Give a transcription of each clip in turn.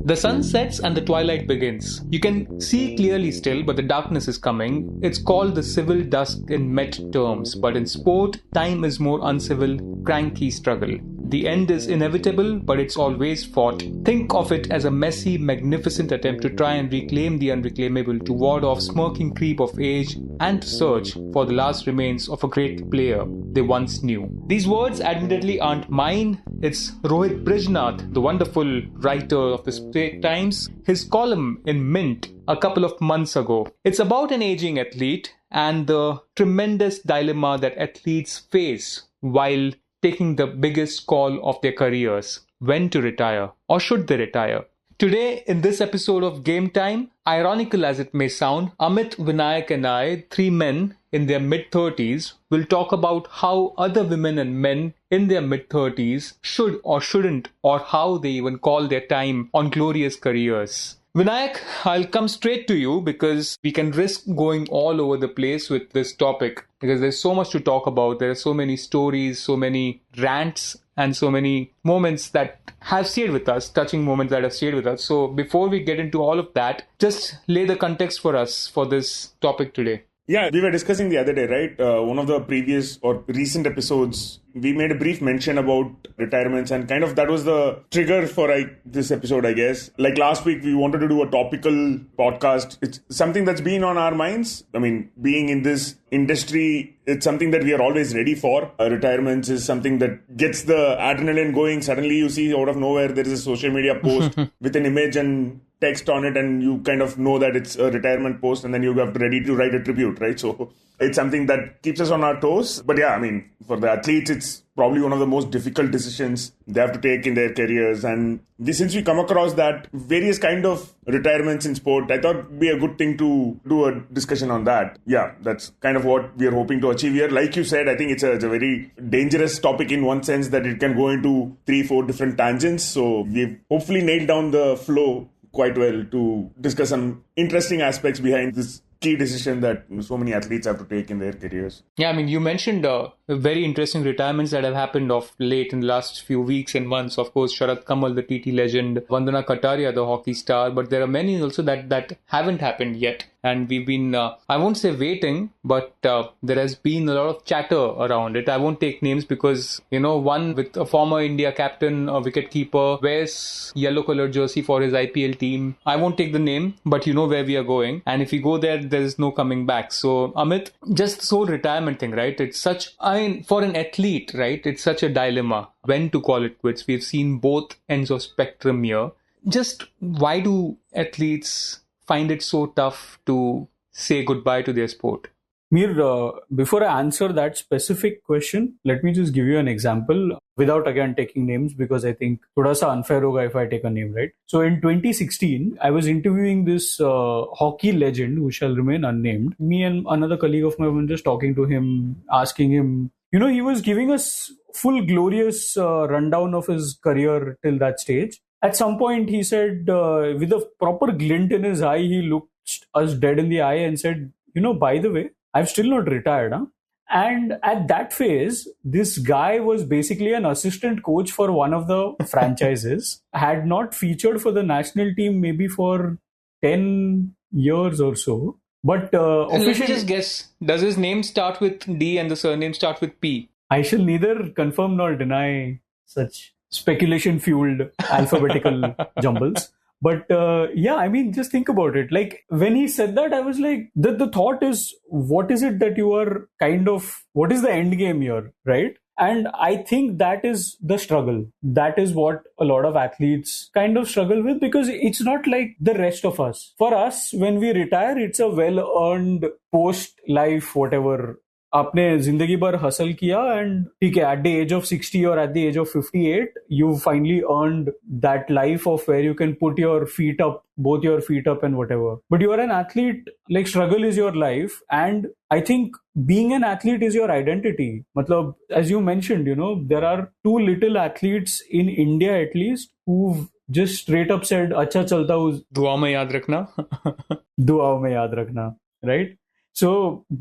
The sun sets and the twilight begins. You can see clearly still, but the darkness is coming. It's called the civil dusk in Met terms, but in sport, time is more uncivil, cranky struggle. The end is inevitable, but it's always fought. Think of it as a messy, magnificent attempt to try and reclaim the unreclaimable, to ward off smirking creep of age, and to search for the last remains of a great player they once knew. These words admittedly aren't mine. It's Rohit Brijnath, the wonderful writer of the Straits Times, his column in Mint a couple of months ago. It's about an aging athlete and the tremendous dilemma that athletes face while taking the biggest call of their careers, when to retire, or should they retire. Today, in this episode of Game Time, ironical as it may sound, Amit, Vinayakk and I, three men in their mid-30s, will talk about how other women and men in their mid-30s should or shouldn't, or how they even call their time on glorious careers. Vinayakk, I'll come straight to you because we can risk going all over the place with this topic because there's so much to talk about. There are so many stories, so many rants, and so many moments that have stayed with us, touching moments that have stayed with us. So before we get into all of that, just lay the context for us for this topic today. Yeah, we were discussing the other day, right? One of the previous or recent episodes, we made a brief mention about retirements and kind of that was the trigger for this episode, I guess. Like last week, we wanted to do a topical podcast. It's something that's been on our minds. I mean, being in this industry, it's something that we are always ready for. Retirements is something that gets the adrenaline going. Suddenly you see out of nowhere, there is a social media post with an image and text on it and you kind of know that it's a retirement post and then you have to ready to write a tribute, right? So it's something that keeps us on our toes. But yeah, I mean, for the athletes, it's probably one of the most difficult decisions they have to take in their careers. And since we come across that various kind of retirements in sport, I thought it'd be a good thing to do a discussion on that. Yeah, that's kind of what we are hoping to achieve here. Like you said, I think it's a very dangerous topic in one sense that it can go into 3-4 different tangents. So we've hopefully nailed down the flow quite well to discuss some interesting aspects behind this key decision that so many athletes have to take in their careers. Yeah, I mean, you mentioned very interesting retirements that have happened of late in the last few weeks and months. Of course, Sharat Kamal, the TT legend, Vandana Kataria, the hockey star, but there are many also that haven't happened yet. And we've been, I won't say waiting, but there has been a lot of chatter around it. I won't take names because, one with a former India captain, a wicketkeeper, wears yellow colored jersey for his IPL team. I won't take the name, but you know where we are going. And if we go there, there's no coming back. So, Amit, just this whole retirement thing, right? It's such, for an athlete, right? It's such a dilemma when to call it quits. We've seen both ends of spectrum here. Just why do athletes find it so tough to say goodbye to their sport? Mir, before I answer that specific question, let me just give you an example without again taking names because I think thoda sa unfair hoga if I take a name, right? So in 2016, I was interviewing this hockey legend who shall remain unnamed. Me and another colleague of mine were just talking to him, asking him, he was giving us full glorious rundown of his career till that stage. At some point, he said, with a proper glint in his eye, he looked us dead in the eye and said, by the way, I'm still not retired. Huh? And at that phase, this guy was basically an assistant coach for one of the franchises, had not featured for the national team maybe for 10 years or so. But let me just guess, does his name start with D and the surname start with P? I shall neither confirm nor deny such speculation-fueled alphabetical jumbles. But just think about it. Like when he said that, I was like, the thought is, what is it that you are what is the end game here, right? And I think that is the struggle. That is what a lot of athletes kind of struggle with because it's not like the rest of us. For us, when we retire, it's a well-earned post-life, whatever. आपने जिंदगी भर hustle किया and ठीक है, at the age of 60 or at the age of 58, you finally earned that life of where you can put your feet up, both your feet up and whatever. But you are an athlete, like struggle is your life. And I think being an athlete is your identity. Matlab, as you mentioned, there are too little athletes in India at least who've just straight up said, अच्छा चलता हूँ. दुआ में याद रखना. दुआ में याद रखना, right? So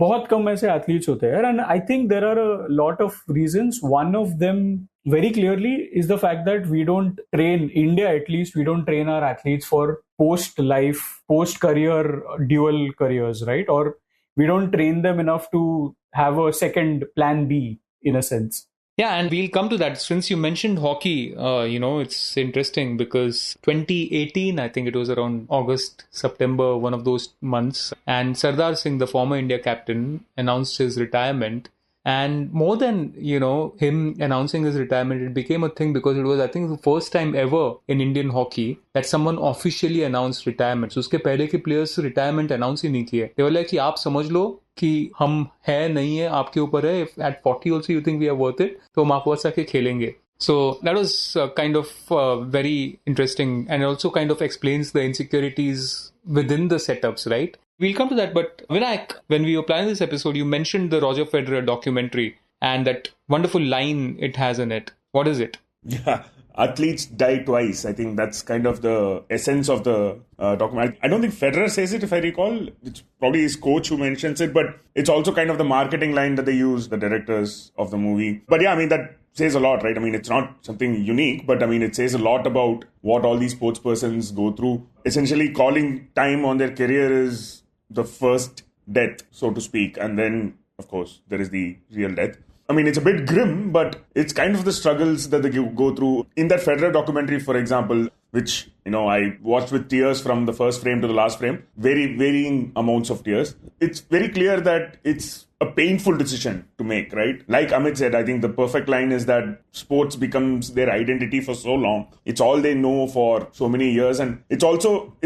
बहुत कम ऐसे athletes होते हैं, and I think there are a lot of reasons. One of them very clearly is the fact that we don't train, India at least, we don't train our athletes for post-life, post-career, dual careers, right? Or we don't train them enough to have a second plan B in a sense. Yeah, and we'll come to that. Since you mentioned hockey, it's interesting because 2018, I think it was around August, September, one of those months, and Sardar Singh, the former India captain, announced his retirement. And more than, him announcing his retirement, it became a thing because it was, I think, the first time ever in Indian hockey that someone officially announced retirement. So उसके पहले के players retirement announce ही नहीं किए. They were like कि आप समझ लो कि हम है नहीं है आपके ऊपर है. If at 40 also you think we are worth it, तो हम आपको आके खेलेंगे. So that was kind of very interesting, and also kind of explains the insecurities within the setups, right? We'll come to that, but Vinayakk, when we were planning this episode, you mentioned the Roger Federer documentary and that wonderful line it has in it. What is it? Yeah, athletes die twice. I think that's kind of the essence of the documentary. I don't think Federer says it, if I recall. It's probably his coach who mentions it, but it's also kind of the marketing line that they use, the directors of the movie. But yeah, I mean, that says a lot, right? I mean, it's not something unique, but I mean, it says a lot about what all these sports persons go through. Essentially, calling time on their career is the first death, so to speak. And then, of course, there is the real death. I mean, it's a bit grim, but it's kind of the struggles that they go through. In that Federer documentary, for example, which, I watched with tears from the first frame to the last frame, very varying amounts of tears. It's very clear that it's a painful decision to make, right? Like Amit said, I think the perfect line is that sports becomes their identity for so long. It's all they know for so many years. And it's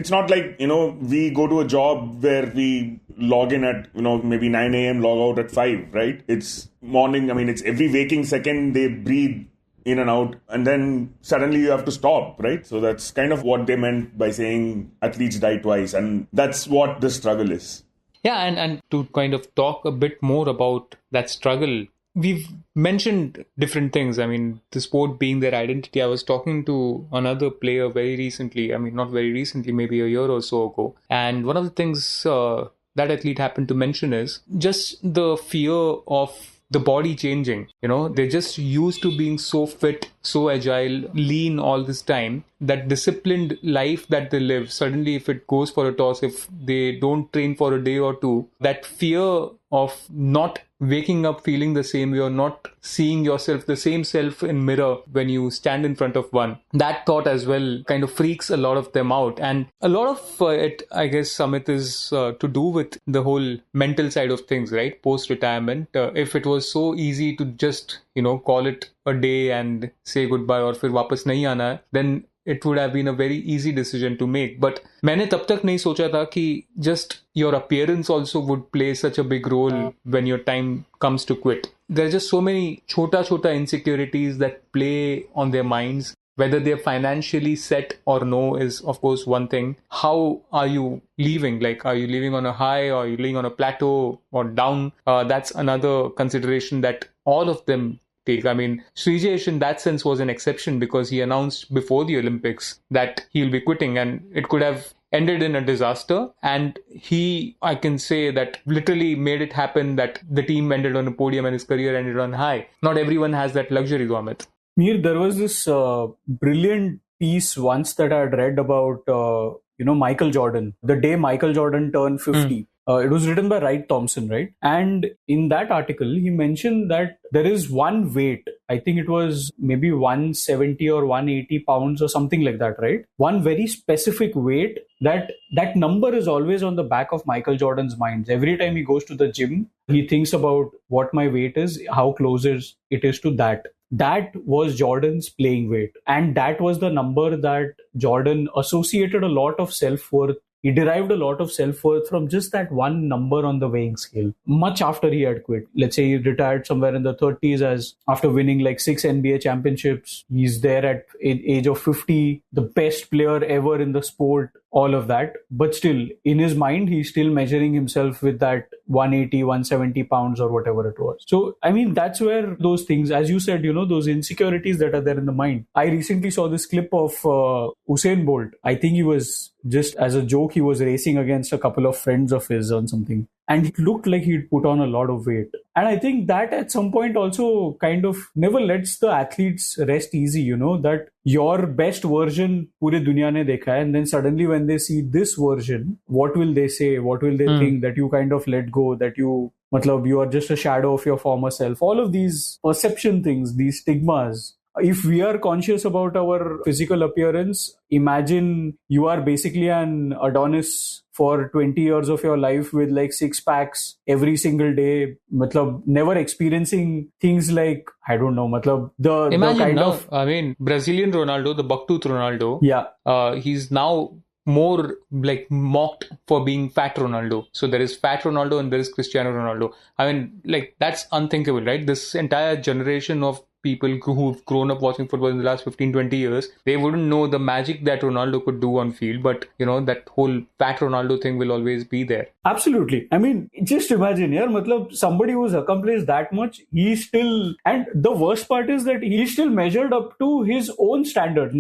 not like, we go to a job where we log in at, maybe 9 a.m., log out at 5, right? It's morning. I mean, it's every waking second they breathe in and out, and then suddenly you have to stop, right? So that's kind of what they meant by saying athletes die twice, and that's what the struggle is. Yeah, and to kind of talk a bit more about that struggle, we've mentioned different things. I mean, the sport being their identity. I was talking to another player very recently. I mean, not very recently, maybe a year or so ago. And one of the things that athlete happened to mention is just the fear of the body changing. They're just used to being so fit, so agile, lean all this time. That disciplined life that they live, suddenly if it goes for a toss, if they don't train for a day or two, that fear of not waking up feeling the same way or not seeing yourself, the same self in mirror when you stand in front of one, that thought as well kind of freaks a lot of them out. And a lot of it, I guess, Amit, is to do with the whole mental side of things, right? Post-retirement, if it was so easy to just, call it a day and say goodbye or फिर वापस नहीं आना है, then it would have been a very easy decision to make. But मैंने तब तक नहीं सोचा था कि just your appearance also would play such a big role when your time comes to quit. There are just so many chota insecurities that play on their minds. Whether they're financially set or no is, of course, one thing. How are you leaving? Like, are you leaving on a high or are you leaving on a plateau or down? That's another consideration that all of them take. I mean, Srijesh in that sense was an exception because he announced before the Olympics that he'll be quitting, and it could have ended in a disaster. And he, I can say that literally made it happen that the team ended on a podium and his career ended on high. Not everyone has that luxury, though, Amit. Mihir, there was this brilliant piece once that I had read about, Michael Jordan, the day Michael Jordan turned 50. It was written by Wright Thompson, right? And in that article, he mentioned that there is one weight, I think it was maybe 170 or 180 pounds or something like that, right? One very specific weight that number is always on the back of Michael Jordan's mind. Every time he goes to the gym, he thinks about what my weight is, how close it is to that. That was Jordan's playing weight. And that was the number that Jordan associated a lot of self-worth. He derived a lot of self-worth from just that one number on the weighing scale, much after he had quit. Let's say he retired somewhere in the 30s as after winning like 6 NBA championships. He's there at age of 50, the best player ever in the sport, all of that. But still, in his mind, he's still measuring himself with that 180, 170 pounds or whatever it was. So, I mean, that's where those things, as you said, those insecurities that are there in the mind. I recently saw this clip of Usain Bolt. I think he was just as a joke, he was racing against a couple of friends of his on something. and it looked like he'd put on a lot of weight. And I think that at some point also kind of never lets the athletes rest easy, that your best version pure dunya ne dekha hai, and then suddenly when they see this version, what will they say? What will they think? That you kind of let go, that you are just a shadow of your former self. All of these perception things, these stigmas. If we are conscious about our physical appearance, imagine you are basically an Adonis for 20 years of your life with like 6 packs every single day, never experiencing things like, I don't know, the kind now, of... I mean, Brazilian Ronaldo, the bucktooth Ronaldo, he's now more like mocked for being fat Ronaldo. So there is fat Ronaldo and there is Cristiano Ronaldo. I mean, like, that's unthinkable, right? This entire generation of people who've grown up watching football in the last 15-20 years, they wouldn't know the magic that Ronaldo could do on field, but that whole fat Ronaldo thing will always be there. Absolutely. I mean, just imagine, somebody who's accomplished that much, he's still, and the worst part is that he's still measured up to his own standards.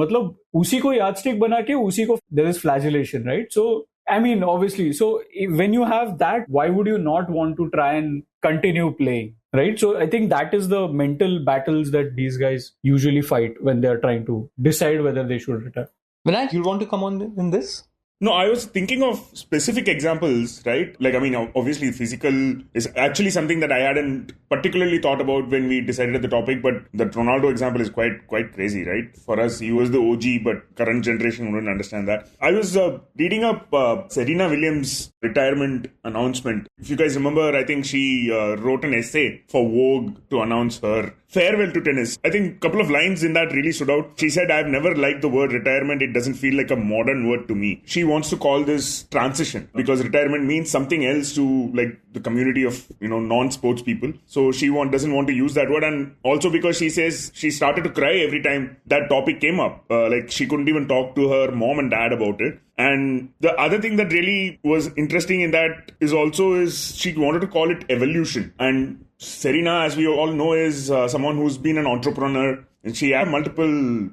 Usi ko yardstick bana ke, usi ko, there is flagellation, right? So, I mean, obviously, so when you have that, why would you not want to try and continue playing? Right. So I think that is the mental battles that these guys usually fight when they're trying to decide whether they should retire. Vinayakk, you want to come on in this? No, I was thinking of specific examples, right? Like, I mean, obviously physical is actually something that I hadn't particularly thought about when we decided the topic, but the Ronaldo example is quite crazy, right? For us, he was the OG, but current generation wouldn't understand that. I was reading up Serena Williams' retirement announcement. If you guys remember, I think she wrote an essay for Vogue to announce her farewell to tennis. I think a couple of lines in that really stood out. She said, "I've never liked the word retirement. It doesn't feel like a modern word to me." She wants to call this transition because retirement means something else to like the community of non-sports people. So she doesn't want to use that word, and also because she says she started to cry every time that topic came up. Like she couldn't even talk to her mom and dad about it. And the other thing that really was interesting in that is she wanted to call it evolution. And Serena, as we all know, is someone who's been an entrepreneur, and she had multiple,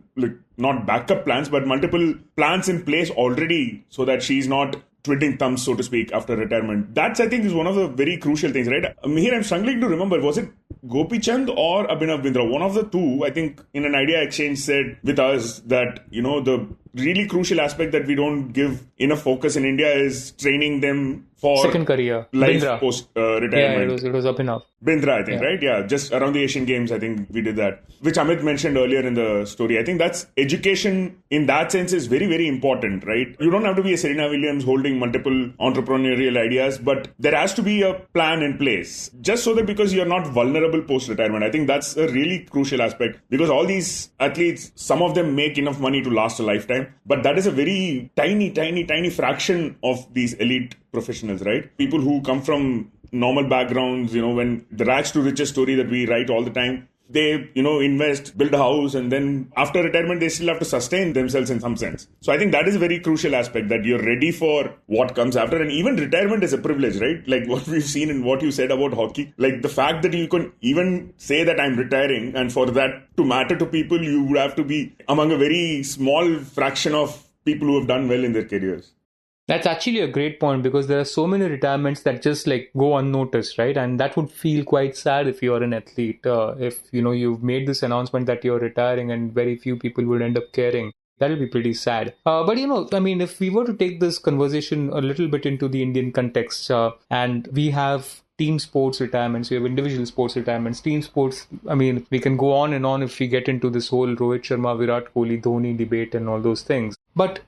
not backup plans, but multiple plans in place already so that she's not twiddling thumbs, so to speak, after retirement. That's, I think, is one of the very crucial things, right? Mihir, I'm struggling to remember, was it Gopi Chand or Abhinav Bindra? One of the two, I think, in an idea exchange said with us that, the really crucial aspect that we don't give enough focus in India is training them for second career, life post retirement. Yeah, it was Abhinav Bindra, I think, right? Yeah, just around the Asian Games, I think we did that, which Amit mentioned earlier in the story. I think that's education in that sense is very, very important, right? You don't have to be a Serena Williams holding multiple entrepreneurial ideas, but there has to be a plan in place just so that because you're not vulnerable post-retirement. I think that's a really crucial aspect because all these athletes, some of them make enough money to last a lifetime, but that is a very tiny fraction of these elite professionals, right? People who come from normal backgrounds, when the rags to riches story that we write all the time, they, invest, build a house, and then after retirement, they still have to sustain themselves in some sense. So I think that is a very crucial aspect, that you're ready for what comes after. And even retirement is a privilege, right? Like what we've seen in what you said about hockey, like the fact that you can even say that I'm retiring, and for that to matter to people, you would have to be among a very small fraction of people who have done well in their careers. That's actually a great point because there are so many retirements that just go unnoticed, right? And that would feel quite sad if you're an athlete. If, you've made this announcement that you're retiring and very few people would end up caring. That'll be pretty sad. But, if we were to take this conversation a little bit into the Indian context, and we have team sports retirements, we have individual sports retirements, team sports, we can go on and on if we get into this whole Rohit Sharma, Virat Kohli, Dhoni debate and all those things. But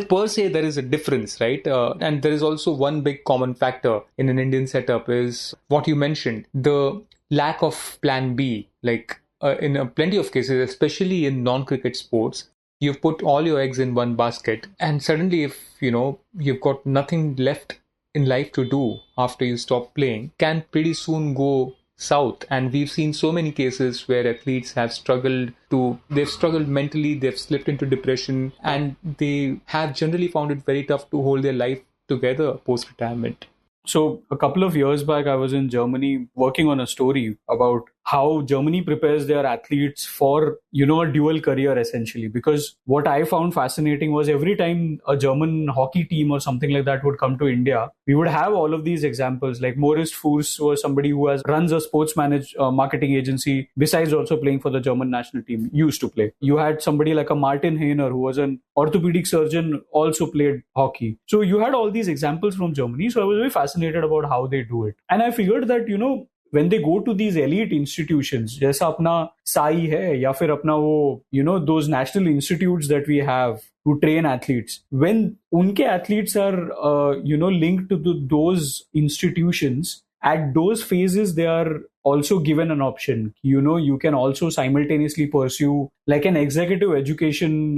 per se, there is a difference, right? And there is also one big common factor in an Indian setup is what you mentioned, the lack of plan B. In plenty of cases, especially in non-cricket sports, you've put all your eggs in one basket. And suddenly, if, you've got nothing left in life to do after you stop playing, can pretty soon go south. And we've seen so many cases where athletes have struggled mentally, they've slipped into depression, and they have generally found it very tough to hold their life together post-retirement. So a couple of years back, I was in Germany working on a story about how Germany prepares their athletes for, a dual career essentially. Because what I found fascinating was every time a German hockey team or something like that would come to India, we would have all of these examples. Like Moritz Fuß was somebody who runs a sports marketing agency, besides also playing for the German national team, used to play. You had somebody like a Martin Heiner, who was an orthopedic surgeon, also played hockey. So you had all these examples from Germany. So I was very fascinated about how they do it. And I figured that, when they go to these elite institutions, जैसा अपना साई है या फिर अपना वो, those national institutes that we have to train athletes, when unke athletes are, linked to those institutions, at those phases, they are also given an option. You can also simultaneously pursue like an executive education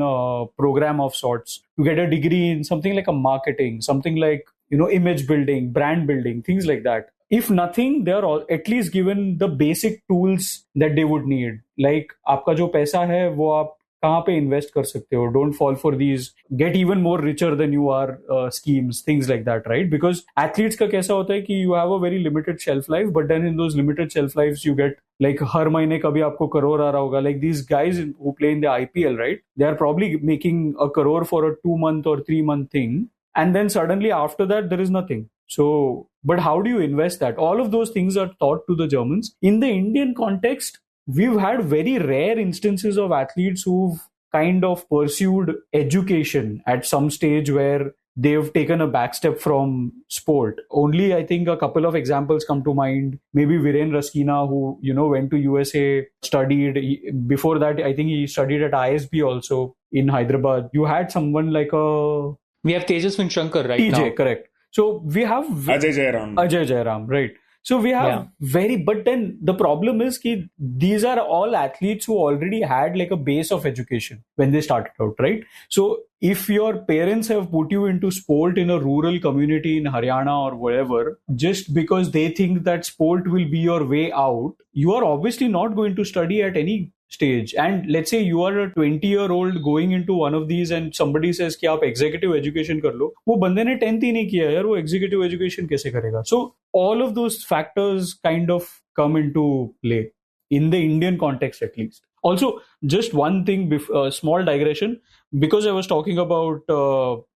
program of sorts to get a degree in something like a marketing, something like, image building, brand building, things like that. If nothing, they are all at least given the basic tools that they would need. Like, आपका जो पैसा है वो आप कहाँ पे invest कर सकते हो? Don't fall for these get even more richer than you are schemes, things like that, right? Because athletes का कैसा होता है कि you have a very limited shelf life, but then in those limited shelf lives you get like हर महीने कभी आपको करोड़ आ रहा होगा. Like these guys who play in the IPL, right? They are probably making a crore for a 2-month or 3-month thing, and then suddenly after that there is nothing. So, but how do you invest that? All of those things are taught to the Germans. In the Indian context, we've had very rare instances of athletes who've kind of pursued education at some stage where they've taken a backstep from sport. Only, I think, a couple of examples come to mind. Maybe Viren Raskina, who, went to USA, studied. Before that, I think he studied at ISB also in Hyderabad. You had someone like We have Tejaswin Shankar right TJ, now. TJ, correct. So we have Ajay Jairam, right? So we have but then the problem is that these are all athletes who already had like a base of education when they started out, right? So if your parents have put you into sport in a rural community in Haryana or wherever, just because they think that sport will be your way out, you are obviously not going to study at any stage. And let's say you are a 20-year-old going into one of these and somebody says कि आप executive education कर लो, वो बंदे ने 10th ही नहीं किया यार, वो executive education कैसे करेगा? So all of those factors kind of come into play in the Indian context at least. Also, just one thing, small digression, because I was talking about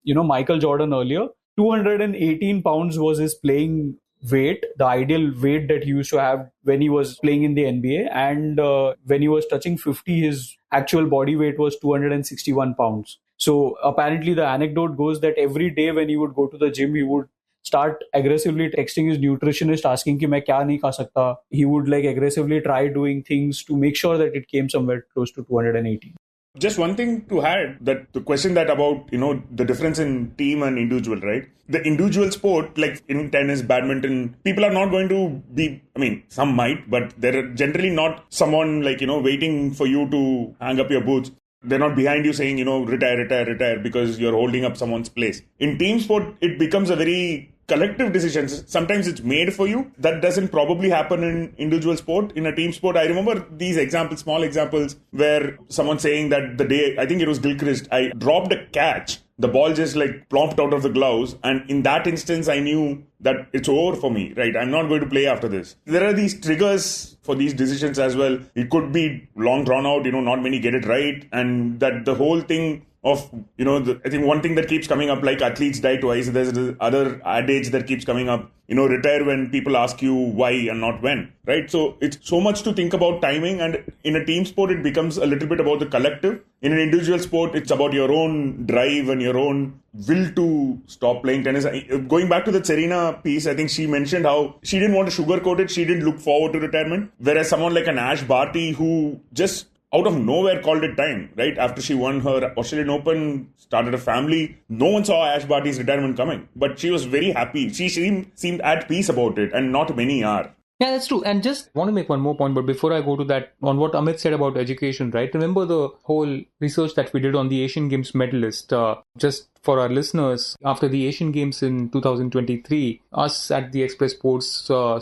Michael Jordan earlier. 218 pounds was his playing weight, the ideal weight that he used to have when he was playing in the NBA, and when he was touching 50, his actual body weight was 261 pounds. So apparently the anecdote goes that every day when he would go to the gym, he would start aggressively texting his nutritionist asking कि मैं क्या नहीं खा सकता. He would like aggressively try doing things to make sure that it came somewhere close to 218. Just one thing to add, that the question that about, the difference in team and individual, right? The individual sport, like in tennis, badminton, people are not going to be, some might, but they're generally not someone like, waiting for you to hang up your boots. They're not behind you saying, retire because you're holding up someone's place. In team sport, it becomes a very collective decision. Sometimes it's made for you. That doesn't probably happen in individual sport. In a team sport, I remember these examples, small examples, where someone saying that the day, I think it was Gilchrist, I dropped a catch. The ball just like plopped out of the gloves. And in that instance, I knew that it's over for me, right? I'm not going to play after this. There are these triggers for these decisions as well. It could be long drawn out, not many get it right. And that the whole thing of, I think one thing that keeps coming up, like athletes die twice. There's the other adage that keeps coming up, retire when people ask you why and not when, right? So it's so much to think about timing. And in a team sport, it becomes a little bit about the collective. In an individual sport, it's about your own drive and your own will to stop playing tennis. Going back to the Serena piece, I think she mentioned how she didn't want to sugarcoat it. She didn't look forward to retirement. Whereas someone like an Ash Barty, who just out of nowhere called it time, right? After she won her Australian Open, started a family, no one saw Ash Barty's retirement coming. But she was very happy. She seemed at peace about it, and not many are. Yeah, that's true. And just want to make one more point, but before I go to that, on what Amit said about education, right? Remember the whole research that we did on the Asian Games medalist. Just for our listeners, after the Asian Games in 2023, us at the Express Sports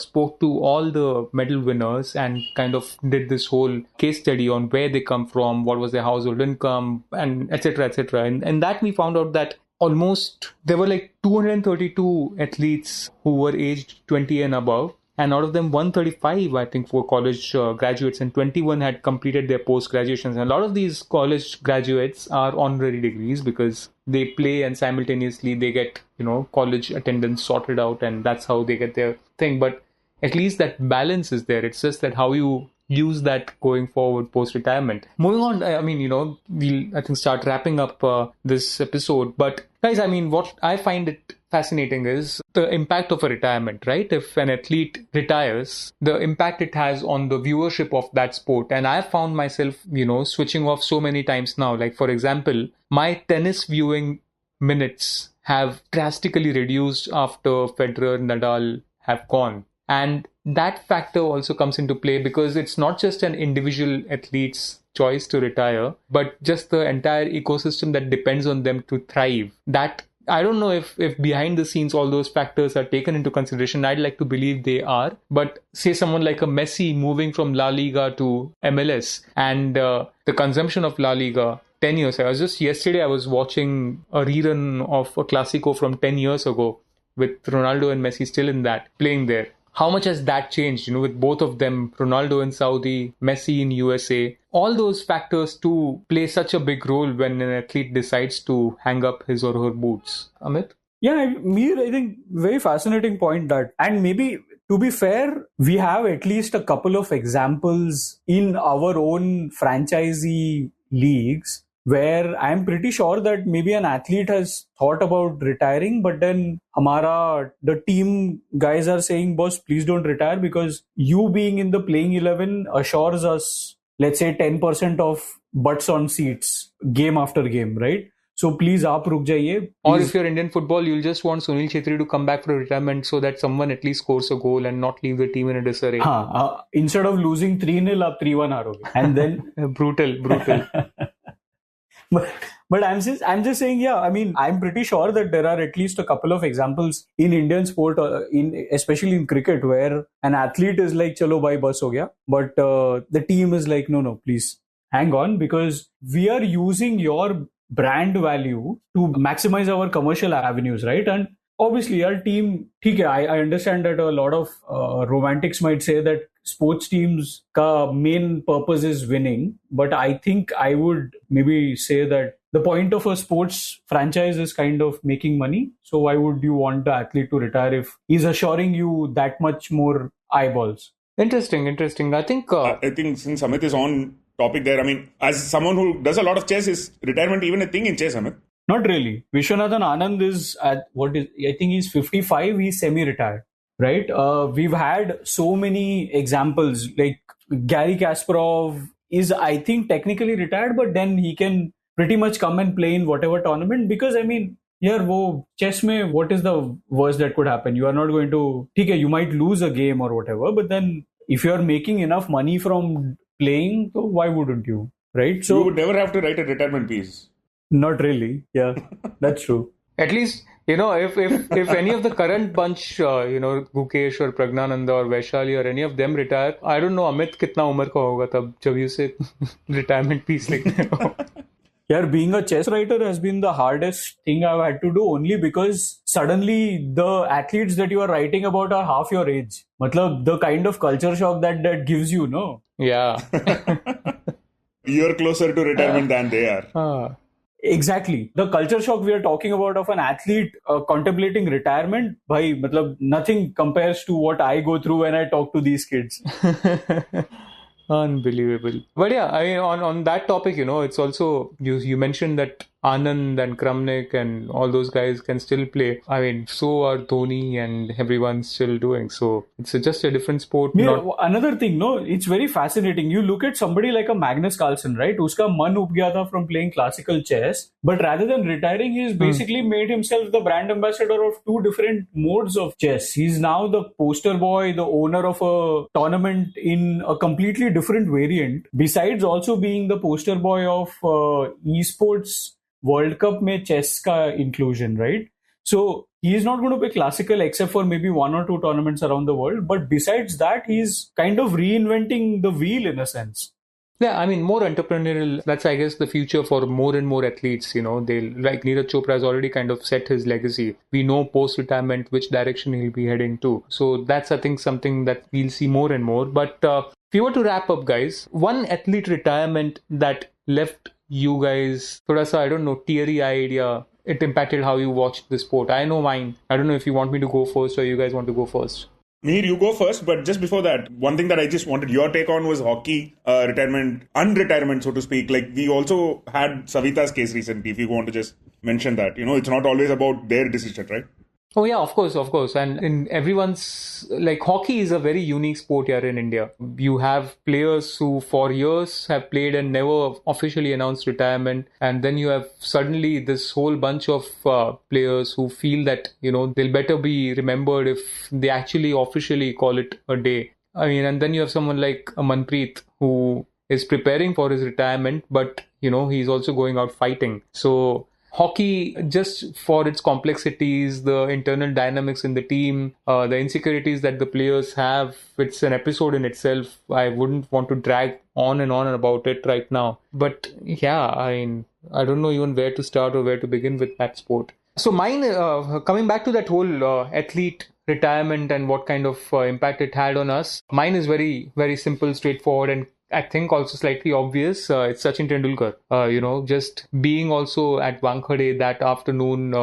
spoke to all the medal winners and kind of did this whole case study on where they come from, what was their household income, and etc., etc. And that we found out that almost there were like 232 athletes who were aged 20 and above. And out of them, 135, I think, were college graduates, and 21 had completed their post-graduations. And a lot of these college graduates are honorary degrees because they play and simultaneously they get, college attendance sorted out, and that's how they get their thing. But at least that balance is there. It's just that how you use that going forward post-retirement. Moving on, we'll, I think, start wrapping up this episode. But guys, what I find it fascinating is the impact of a retirement, right? If an athlete retires, the impact it has on the viewership of that sport. And I've found myself, switching off so many times now. Like, for example, my tennis viewing minutes have drastically reduced after Federer, Nadal have gone. And that factor also comes into play because it's not just an individual athlete's choice to retire, but just the entire ecosystem that depends on them to thrive. That I don't know if behind the scenes all those factors are taken into consideration. I'd like to believe they are. But say someone like a Messi moving from La Liga to MLS and the consumption of La Liga 10 years ago. Yesterday I was watching a rerun of a Clásico from 10 years ago with Ronaldo and Messi still in that, playing there. How much has that changed, with both of them, Ronaldo in Saudi, Messi in USA? All those factors too play such a big role when an athlete decides to hang up his or her boots. Amit? Yeah, Mihir, I think very fascinating point that. And maybe, to be fair, we have at least a couple of examples in our own franchisee leagues where I'm pretty sure that maybe an athlete has thought about retiring, but then the team guys are saying, boss, please don't retire because you being in the playing 11 assures us, let's say 10% of butts on seats game after game, right? So please, aap ruk jaiye. Or if you're Indian football, you'll just want Sunil Chhetri to come back for retirement so that someone at least scores a goal and not leave the team in a disarray. Instead of losing 3-0, aap 3-1 haaroge. And then... brutal. But I'm just saying, yeah, I'm pretty sure that there are at least a couple of examples in Indian sport, especially in cricket, where an athlete is like, chalo bhai, bus ho gaya. But the team is like, no, please hang on, because we are using your brand value to maximize our commercial avenues, right? And obviously our team, I understand that a lot of romantics might say that sports teams ka main purpose is winning, but I think I would maybe say that the point of a sports franchise is kind of making money. So why would you want the athlete to retire if he's assuring you that much more eyeballs? Interesting. I think since Amit is on topic there, as someone who does a lot of chess, is retirement even a thing in chess, Amit? Not really. Vishwanathan Anand is I think he's 55, he's semi-retired. Right? We've had so many examples, like Garry Kasparov is, I think, technically retired, but then he can pretty much come and play in whatever tournament because, chess mein, what is the worst that could happen? You are not going to, you might lose a game or whatever, but then if you are making enough money from playing, so why wouldn't you? Right? So you would never have to write a retirement piece. Not really. Yeah, that's true. At least, if any of the current bunch, Gukesh or Pragnananda or Vaishali or any of them retire, I don't know Amit kitna umar ka hoga tab jab you say retirement piece likhte ho. Yeah, being a chess writer has been the hardest thing I've had to do only because suddenly the athletes that you are writing about are half your age. Matlab, the kind of culture shock that gives you, no? Yeah. You're closer to retirement than they are. Exactly. The culture shock we are talking about of an athlete contemplating retirement, bhai, nothing compares to what I go through when I talk to these kids. Unbelievable. But yeah, on that topic, it's also, you mentioned that Anand and Kramnik and all those guys can still play. So are Dhoni and everyone's still doing. So it's just a different sport. Another thing, it's very fascinating. You look at somebody like a Magnus Carlsen, right? Uska man up gaya tha from playing classical chess. But rather than retiring, he's basically made himself the brand ambassador of two different modes of chess. He's now the poster boy, the owner of a tournament in a completely different variant. Besides also being the poster boy of esports World Cup mein chess ka inclusion, right? So he is not going to play classical except for maybe one or two tournaments around the world. But besides that, he's kind of reinventing the wheel in a sense. Yeah, I mean, more entrepreneurial. That's, I guess, the future for more and more athletes. They'll, like Neeraj Chopra has already kind of set his legacy. We know post-retirement which direction he'll be heading to. So that's, I think, something that we'll see more and more. But if you were to wrap up, guys, one athlete retirement that left you guys, thoda sa, I don't know, teary-eyed, it impacted how you watched the sport. I know mine. I don't know if you want me to go first or you guys want to go first. Mihir, you go first, but just before that, one thing that I just wanted your take on was hockey unretirement, so to speak. Like, we also had Savita's case recently, if you want to just mention that. It's not always about their decision, right? Oh yeah, of course. And in everyone's, like, hockey is a very unique sport here in India. You have players who for years have played and never officially announced retirement. And then you have suddenly this whole bunch of players who feel that, they'll better be remembered if they actually officially call it a day. I mean, and then you have someone like Manpreet who is preparing for his retirement, but, he's also going out fighting. So hockey, just for its complexities, the internal dynamics in the team, the insecurities that the players have, it's an episode in itself. I wouldn't want to drag on and on about it right now. But yeah, I mean, I don't know even where to start or where to begin with that sport. So mine, coming back to that whole athlete retirement and what kind of impact it had on us, mine is very, very simple, straightforward, and I think also slightly obvious. It's Sachin Tendulkar. Just being also at Wankhede that afternoon,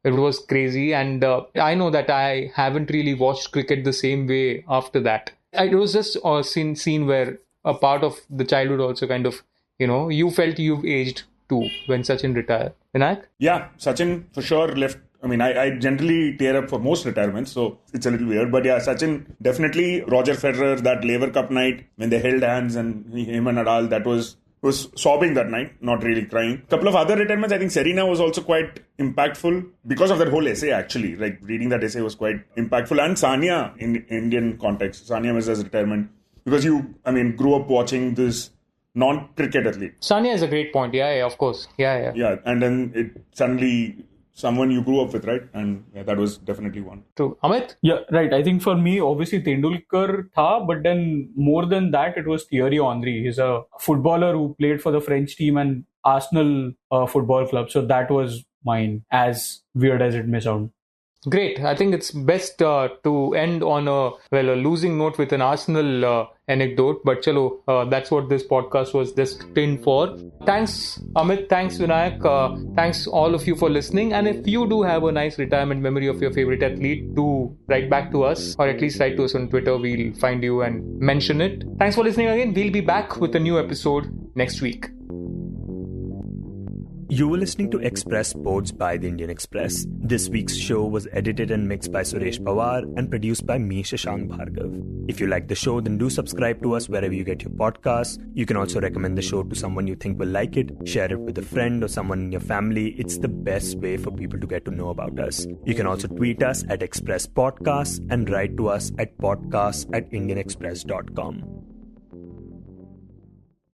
it was crazy. And I know that I haven't really watched cricket the same way after that. It was just a scene where a part of the childhood also kind of, you felt you've aged too when Sachin retired. Vinayakk? Yeah, Sachin for sure left. I mean, I generally tear up for most retirements, so it's a little weird. But yeah, Sachin, definitely. Roger Federer, that Laver Cup night when they held hands and him and Nadal, that was sobbing that night, not really crying. A couple of other retirements, I think Serena was also quite impactful because of that whole essay, actually. Like, reading that essay was quite impactful. And Sania, in Indian context, Sania Mirza's retirement. Because grew up watching this non-cricket athlete. Sania is a great point. Yeah, of course. Yeah. Yeah, and then it suddenly... someone you grew up with, right? And yeah, that was definitely one. True. Amit? Yeah, right. I think for me, obviously Tendulkar tha, but then more than that, it was Thierry Henry. He's a footballer who played for the French team and Arsenal football club. So that was mine, as weird as it may sound. Great. I think it's best to end on a losing note with an Arsenal anecdote. But chalo, that's what this podcast was destined for. Thanks, Amit. Thanks, Vinayakk. Thanks all of you for listening. And if you do have a nice retirement memory of your favorite athlete, do write back to us, or at least write to us on Twitter. We'll find you and mention it. Thanks for listening again. We'll be back with a new episode next week. You were listening to Express Sports by The Indian Express. This week's show was edited and mixed by Suresh Pawar and produced by me, Shashank Bhargava. If you like the show, then do subscribe to us wherever you get your podcasts. You can also recommend the show to someone you think will like it, share it with a friend or someone in your family. It's the best way for people to get to know about us. You can also tweet us at Express Podcasts and write to us at podcasts@indianexpress.com.